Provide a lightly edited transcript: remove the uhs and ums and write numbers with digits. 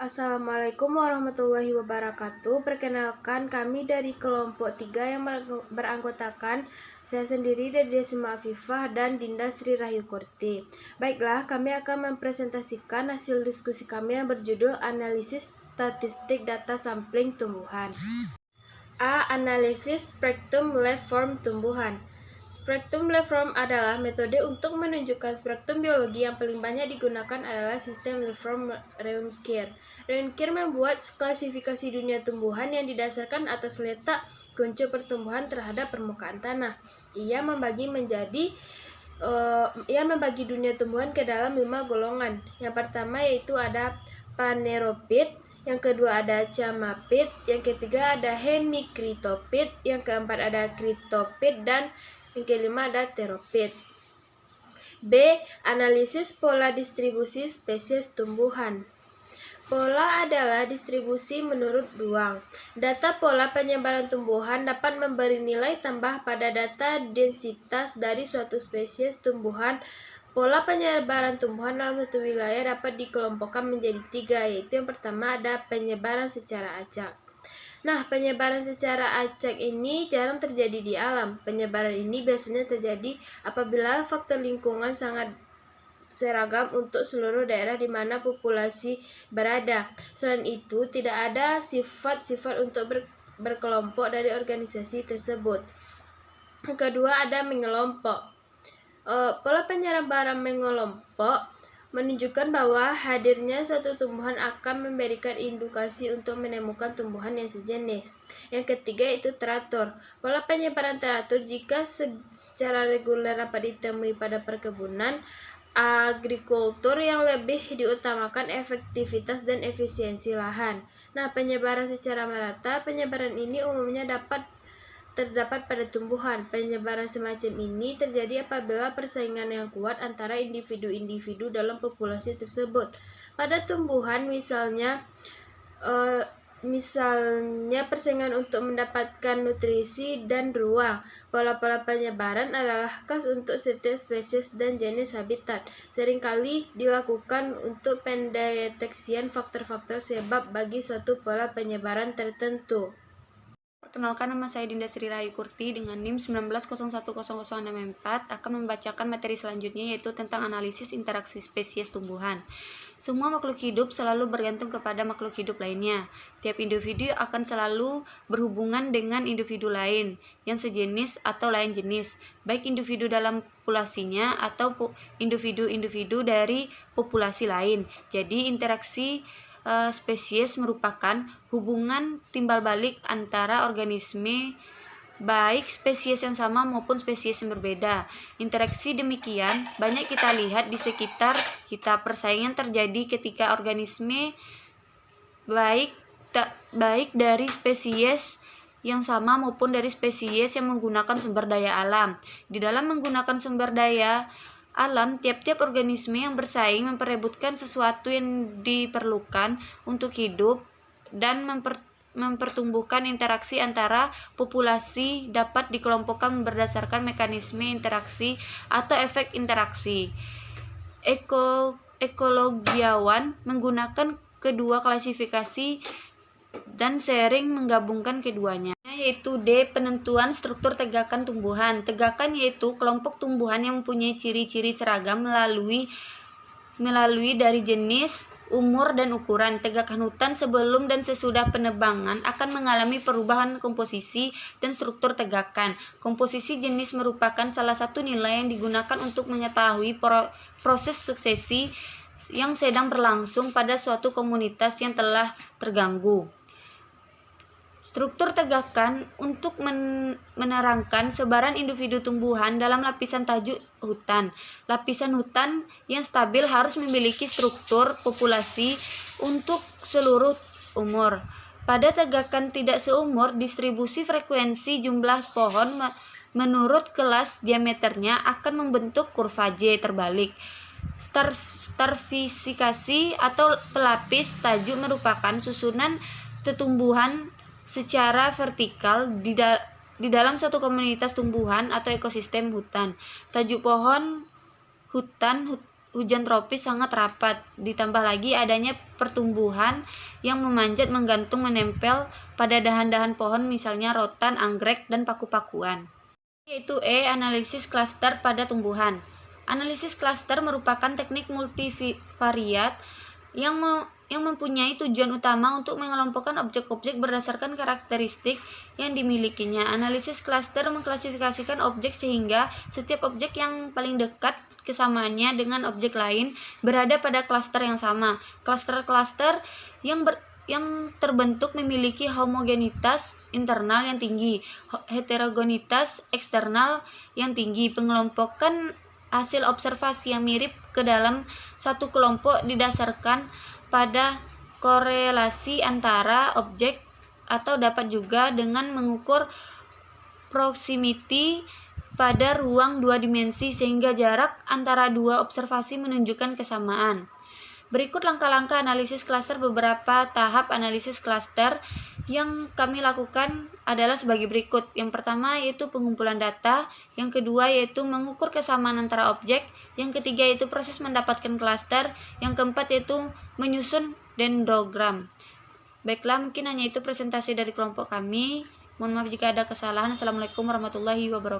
Assalamualaikum warahmatullahi wabarakatuh. Perkenalkan, kami dari kelompok 3 yang beranggotakan saya sendiri dari Desima Afifah dan Dinda Sri Rahayu Kurti. Baiklah, kami akan mempresentasikan hasil diskusi kami yang berjudul Analisis Statistik Data Sampling Tumbuhan. A. Analisis Spektrum Waveform Tumbuhan. Spektrum waveform adalah metode untuk menunjukkan spektrum biologi yang paling banyak digunakan adalah sistem waveform Reunikir. Reunikir membuat klasifikasi dunia tumbuhan yang didasarkan atas letak kunci pertumbuhan terhadap permukaan tanah. Ia membagi dunia tumbuhan ke dalam 5 golongan. Yang pertama yaitu ada Phanerophyte, yang kedua ada Chamaphyte, yang ketiga ada Hemikryptophyte, yang keempat ada Cryptophyte, dan yang kelima ada Pterophyte. B. Analisis pola distribusi spesies tumbuhan. Pola adalah distribusi menurut ruang. Data pola penyebaran tumbuhan dapat memberi nilai tambah pada data densitas dari suatu spesies tumbuhan. Pola penyebaran tumbuhan dalam satu wilayah dapat dikelompokkan menjadi 3, yaitu yang pertama ada penyebaran secara acak. Nah, penyebaran secara acak ini jarang terjadi di alam. Penyebaran ini biasanya terjadi apabila faktor lingkungan sangat seragam untuk seluruh daerah di mana populasi berada. Selain itu, tidak ada sifat-sifat untuk berkelompok dari organisasi tersebut. Yang kedua ada mengelompok. Pola penyebaran mengelompok menunjukkan bahwa hadirnya suatu tumbuhan akan memberikan indikasi untuk menemukan tumbuhan yang sejenis. Yang ketiga itu teratur. Pola penyebaran teratur jika secara reguler dapat ditemui pada perkebunan, agrikultur yang lebih diutamakan efektivitas dan efisiensi lahan. Nah, penyebaran secara merata, penyebaran ini umumnya terdapat pada tumbuhan. Penyebaran semacam ini terjadi apabila persaingan yang kuat antara individu-individu dalam populasi tersebut. Pada tumbuhan misalnya persaingan untuk mendapatkan nutrisi dan ruang. Pola-pola penyebaran adalah khas untuk setiap spesies dan jenis habitat. Seringkali dilakukan untuk pendeteksian faktor-faktor sebab bagi suatu pola penyebaran tertentu. Perkenalkan, nama saya Dinda Sri Rahayu Kurti dengan NIM 19010064 akan membacakan materi selanjutnya yaitu tentang analisis interaksi spesies tumbuhan. Semua makhluk hidup selalu bergantung kepada makhluk hidup lainnya. Tiap individu akan selalu berhubungan dengan individu lain yang sejenis atau lain jenis, baik individu dalam populasinya atau individu-individu dari populasi lain. Jadi interaksi spesies merupakan hubungan timbal balik antara organisme baik spesies yang sama maupun spesies yang berbeda. Interaksi demikian banyak kita lihat di sekitar kita. Persaingan terjadi ketika organisme baik dari spesies yang sama maupun dari spesies yang menggunakan sumber daya alam. Di dalam menggunakan sumber daya alam, tiap-tiap organisme yang bersaing memperebutkan sesuatu yang diperlukan untuk hidup dan mempertumbuhkan interaksi antara populasi dapat dikelompokkan berdasarkan mekanisme interaksi atau efek interaksi. Ekologiawan menggunakan kedua klasifikasi dan sering menggabungkan keduanya, yaitu D. Penentuan struktur tegakan tumbuhan. Tegakan yaitu kelompok tumbuhan yang mempunyai ciri-ciri seragam melalui dari jenis, umur, dan ukuran. Tegakan hutan sebelum dan sesudah penebangan akan mengalami perubahan komposisi dan struktur tegakan. Komposisi jenis merupakan salah satu nilai yang digunakan untuk mengetahui proses suksesi yang sedang berlangsung pada suatu komunitas yang telah terganggu. Struktur tegakan untuk menerangkan sebaran individu tumbuhan dalam lapisan tajuk hutan. Lapisan hutan yang stabil harus memiliki struktur populasi untuk seluruh umur. Pada tegakan tidak seumur, distribusi frekuensi jumlah pohon menurut kelas diameternya akan membentuk kurva J terbalik. Stratifikasi atau pelapis tajuk merupakan susunan tetumbuhan secara vertikal di dalam suatu komunitas tumbuhan atau ekosistem hutan. Tajuk pohon hutan hujan tropis sangat rapat, ditambah lagi adanya pertumbuhan yang memanjat, menggantung, menempel pada dahan-dahan pohon, misalnya rotan, anggrek, dan paku-pakuan. Yaitu analisis klaster pada tumbuhan. Analisis klaster merupakan teknik multivariat yang mempunyai tujuan utama untuk mengelompokkan objek-objek berdasarkan karakteristik yang dimilikinya. Analisis klaster mengklasifikasikan objek sehingga setiap objek yang paling dekat kesamaannya dengan objek lain berada pada klaster yang sama. Klaster-klaster yang terbentuk memiliki homogenitas internal yang tinggi, heterogenitas eksternal yang tinggi. Pengelompokan hasil observasi yang mirip ke dalam satu kelompok didasarkan pada korelasi antara objek, atau dapat juga dengan mengukur proximity pada ruang dua dimensi sehingga jarak antara dua observasi menunjukkan kesamaan. Berikut langkah-langkah analisis klaster. Beberapa tahap analisis klaster yang kami lakukan adalah sebagai berikut. Yang pertama yaitu pengumpulan data, yang kedua yaitu mengukur kesamaan antara objek, yang ketiga yaitu proses mendapatkan klaster, yang keempat yaitu menyusun dendrogram. Baiklah, mungkin hanya itu presentasi dari kelompok kami. Mohon maaf jika ada kesalahan. Assalamualaikum warahmatullahi wabarakatuh.